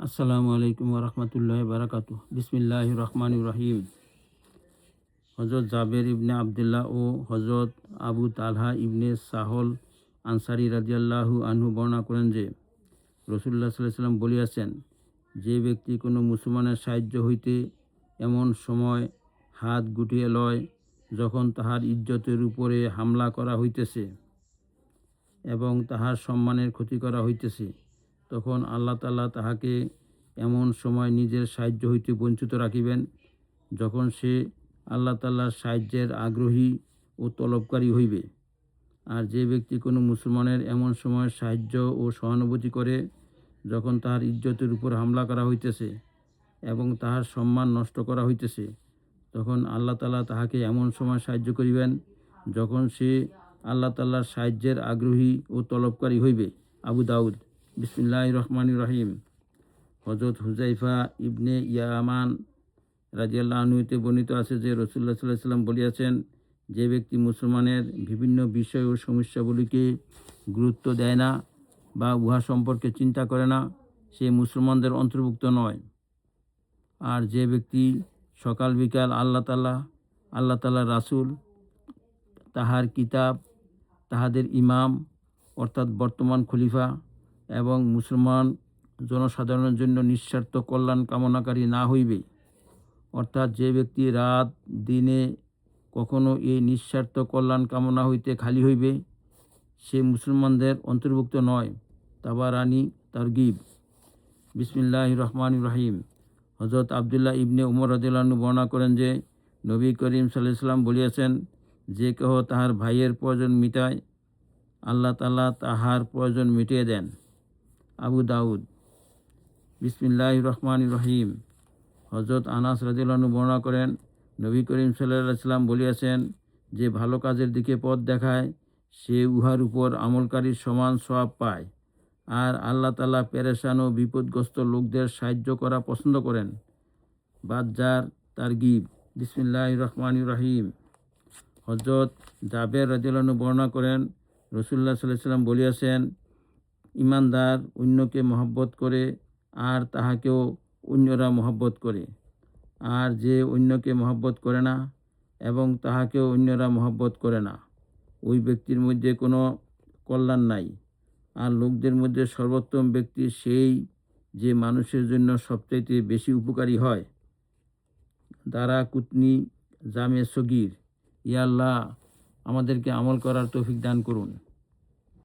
আসসালামু আলাইকুম ওরহমতুল্লাহ বারাকাতু। বিসমিল্লাহির রহমানির রহিম। হজরত জাবের ইবনে আবদুল্লাহ ও হজরত আবু তালহা ইবনে সাহল আনসারি রাদিয়াল্লাহু আনহু বর্ণনা করেন যে রাসূলুল্লাহ সাল্লাল্লাহু আলাইহি ওয়াসাল্লাম বলিয়াছেন, যে ব্যক্তি কোনো মুসলমানের সাহায্য হইতে এমন সময় হাত গুটিয়ে লয় যখন তাহার ইজ্জতের উপরে হামলা করা হইতেছে এবং তাহার সম্মানের ক্ষতি করা হইতেছে, তখন আল্লাহ তাআলা তাহাকে এমন সময় নিজের সাহায্য হইতে বঞ্চিত রাখিবেন যখন সে আল্লাহ তাআলার সাহায্যের আগ্রহী ও তলবকারী হইবে। আর যে ব্যক্তি কোনো মুসলমানের এমন সময় সাহায্য ও সহানুভূতি করে যখন তাহার ইজ্জতের উপর হামলা করা হইতেছে এবং তাহার সম্মান নষ্ট করা হইতেছে, তখন আল্লাহ তাআলা তাহাকে এমন সময় সাহায্য করিবেন যখন সে আল্লাহ তাআলার সাহায্যের আগ্রহী ও তলবকারী হইবে। আবু দাউদ। বিসমিল্লাহির রহমানির রহিম। হযরত হুযায়ফা ইবনে ইয়ামান রাদিয়াল্লাহু আনহু হতে বর্ণিত আছে যে রাসূলুল্লাহ সাল্লাল্লাহু আলাইহি ওয়াসাল্লাম বলিয়াছেন, যে ব্যক্তি মুসলমানের বিভিন্ন বিষয় ও সমস্যাগুলিকে গুরুত্ব দেয় না বা উহা সম্পর্কে চিন্তা করে না, সে মুসলমানদের অন্তর্ভুক্ত নয়। আর যে ব্যক্তি সকাল বিকাল আল্লাহ তাআলা রাসূল, তাহার কিতাব, তাহাদের ইমাম অর্থাৎ বর্তমান খলিফা এবং মুসলমান জনসাধারণের জন্য নিঃস্বার্থ কল্যাণ কামনাকারী না হইবে, অর্থাৎ যে ব্যক্তি রাত দিনে কখনো এই নিঃস্বার্থ কল্যাণ কামনা হইতে খালি হইবে, সে মুসলমানদের অন্তর্ভুক্ত নয়। তাবারানী তারগিব। বিসমিল্লাহির রহমানির রহিম। হযরত আবদুল্লাহ ইবনে উমর রাদিয়াল্লাহু আনহু বর্ণনা করেন যে নবী করিম সাল্লাল্লাহু আলাইহি ওয়াসাল্লাম বলিয়াছেন, যে কেহ তাহার ভাইয়ের প্রয়োজন মিটায়, আল্লাহ তাআলা তাহার প্রয়োজন মিটিয়ে দেন। আবু দাউদ। বিসমিল্লাহির রহমানির রহিম। হযরত আনাস রাদিয়াল্লাহু আনহু বর্ণনা করেন, নবী করিম সাল্লাল্লাহু আলাইহি ওয়াসাল্লাম বলিয়াছেন, যে ভালো কাজের দিকে পথ দেখায় সে উহার উপর আমলকারীর সমান সওয়াব পায়। আর আল্লাহ তাআলা পেরেশান ও বিপদগ্রস্ত লোকদের সাহায্য করা পছন্দ করেন। বাজ্জার তারগিব। বিসমিল্লাহির রহমানির রহিম। হযরত জাবের রাদিয়াল্লাহু আনহু বর্ণনা করেন, রাসূলুল্লাহ সাল্লাল্লাহু আলাইহি ওয়াসাল্লাম বলিয়াছেন, ঈমানদার অন্যকে মহব্বত করে আর তাহাকেও অন্যরা মহব্বত করে। আর যে অন্যকে মহব্বত করে না এবং তাহাকেও অন্যরা মহব্বত করে না, ওই ব্যক্তির মধ্যে কোনো কল্যাণ নাই। আর লোকদের মধ্যে সর্বোত্তম ব্যক্তি সেই যে মানুষের জন্য সবচাইতে বেশি উপকারী হয়। দারা কুতনি জামে সগীর। ইয়া আল্লাহ, আমাদেরকে আমল করার তৌফিক দান করুন।